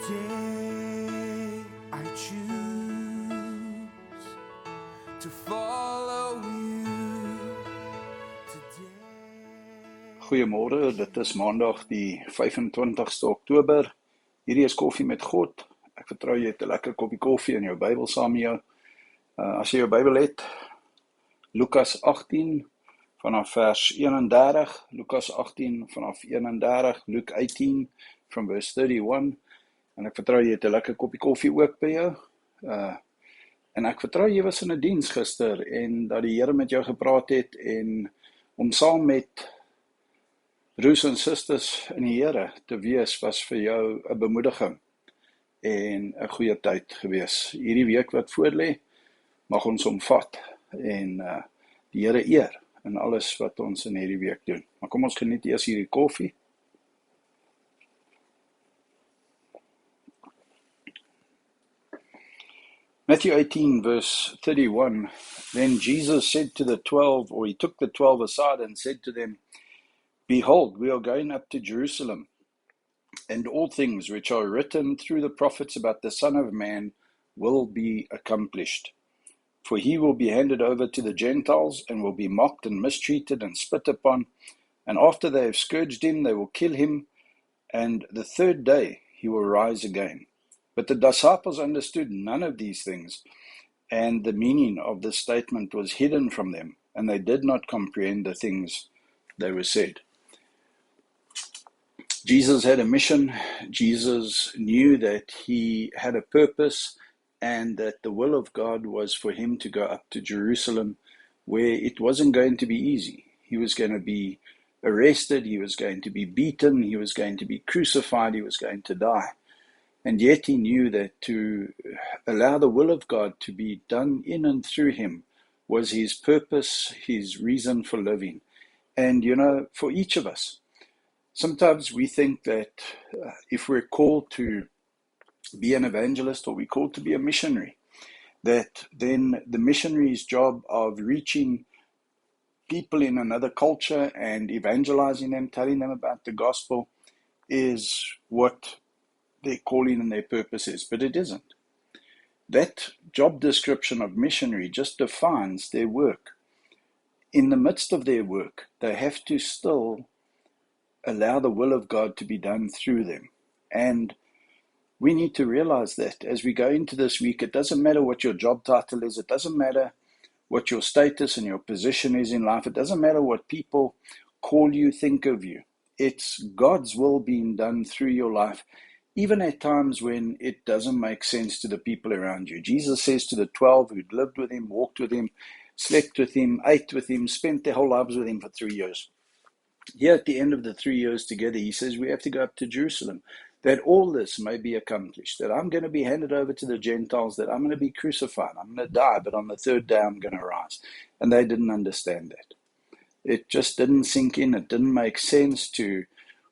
Today I choose to follow you. Goeiemôre, dit is maandag die 25ste Oktober. Hierdie is Koffie met God. Ek vertrou jy het 'n lekker koppie koffie en jou Bybel saam met jou. As jy jou Bybel het, Lukas 18 vanaf vers 31, Lukas 18 vanaf 31, Luke 18 from verse 31. En ek vertrou jy het 'n lekker koppie koffie ook by jou. En ek vertrou jy was in 'n diens gister en dat die Here met jou gepraat het en om saam met broers en susters in die Here te wees was vir jou 'n bemoediging en 'n goeie tyd gewees. Hierdie week wat voorlê, mag ons omvat en die Here eer in alles wat ons in hierdie week doen. Maar kom ons geniet eers hierdie koffie. Matthew 18 verse 31, then Jesus said to the 12, or he took the 12 aside and said to them, behold, we are going up to Jerusalem, and all things which are written through the prophets about the Son of Man will be accomplished. For he will be handed over to the Gentiles, and will be mocked and mistreated and spit upon, and after they have scourged him, they will kill him, and the third day he will rise again. But the disciples understood none of these things, and the meaning of this statement was hidden from them, and they did not comprehend the things they were said. Jesus had a mission. Jesus knew that he had a purpose and that the will of God was for him to go up to Jerusalem, where it wasn't going to be easy. He was going to be arrested, he was going to be beaten, he was going to be crucified, he was going to die. And yet he knew that to allow the will of God to be done in and through him was his purpose, his reason for living. And for each of us, sometimes we think that if we're called to be an evangelist or we're called to be a missionary, that then the missionary's job of reaching people in another culture and evangelizing them, telling them about the gospel, is what their calling and their purpose is, but it isn't. That job description of missionary just defines their work. In the midst of their work, they have to still allow the will of God to be done through them. And we need to realize that as we go into this week, it doesn't matter what your job title is, it doesn't matter what your status and your position is in life, it doesn't matter what people call you, think of you. It's God's will being done through your life, even at times when it doesn't make sense to the people around you. Jesus says to the 12 who'd lived with him, walked with him, slept with him, ate with him, spent their whole lives with him for 3 years. Here at the end of the 3 years together, he says we have to go up to Jerusalem, that all this may be accomplished, that I'm going to be handed over to the Gentiles, that I'm going to be crucified, I'm going to die, but on the third day I'm going to rise. And they didn't understand that. It just didn't sink in. It didn't make sense to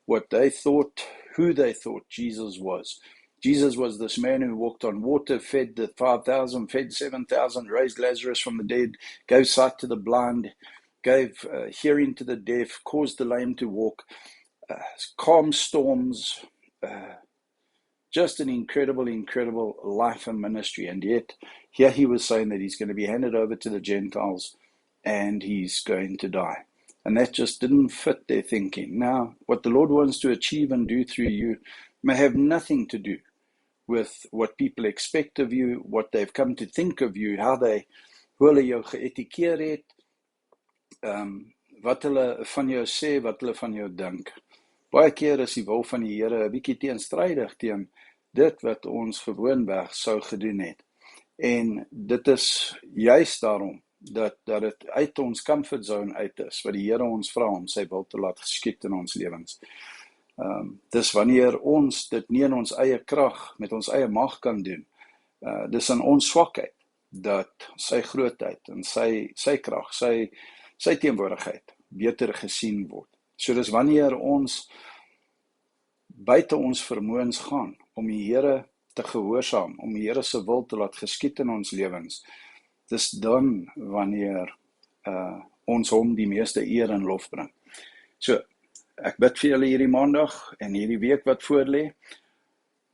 what they thought, who they thought Jesus was. Jesus was this man who walked on water, fed the 5,000, fed 7,000, raised Lazarus from the dead, gave sight to the blind, gave hearing to the deaf, caused the lame to walk, calmed storms, just an incredible, incredible life and ministry. And yet, here he was saying that he's going to be handed over to the Gentiles and he's going to die. And that just didn't fit their thinking. Now, what the Lord wants to achieve and do through you may have nothing to do with what people expect of you, what they've come to think of you, hoe hulle jou geëtikeer het, wat hulle van jou sê, wat hulle van jou dink. Baie keer is die wil van die Here 'n bietjie teenstrydig teen dit wat ons gewoonweg sou gedoen het. En dit is juist daarom dat dit uit ons comfort zone uit is, wat die Here ons vra om sy wil te laat geskied in ons lewens. Dis wanneer ons dit nie in ons eie krag, met ons eie mag kan doen, dis in ons swakheid, dat sy grootheid en sy krag, sy teenwoordigheid beter gesien word. So dis wanneer ons buite ons vermoëns gaan, om die Here te gehoorsaam, om die Here se wil te laat geskied in ons lewens, dis dan wanneer ons hom die meeste eer en lof bring. So, ek bid vir julle hierdie maandag en hierdie week wat voorlê,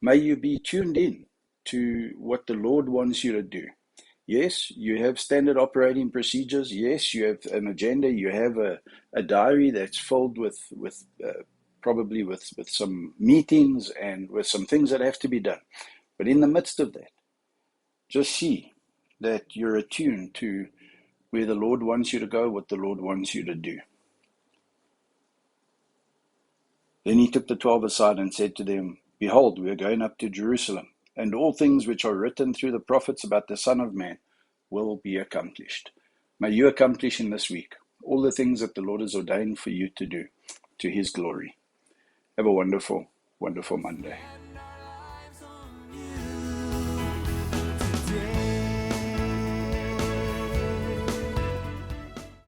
May you be tuned in to what the Lord wants you to do. Yes, you have standard operating procedures. Yes, you have an agenda. You have a diary that's filled with probably with some meetings and with some things that have to be done. But in the midst of that, just see that you're attuned to where the Lord wants you to go, what the Lord wants you to do. Then he took the 12 aside and said to them, Behold, we are going up to Jerusalem, and all things which are written through the prophets about the Son of Man will be accomplished. May you accomplish in this week all the things that the Lord has ordained for you to do, to his glory. Have a wonderful, wonderful Monday.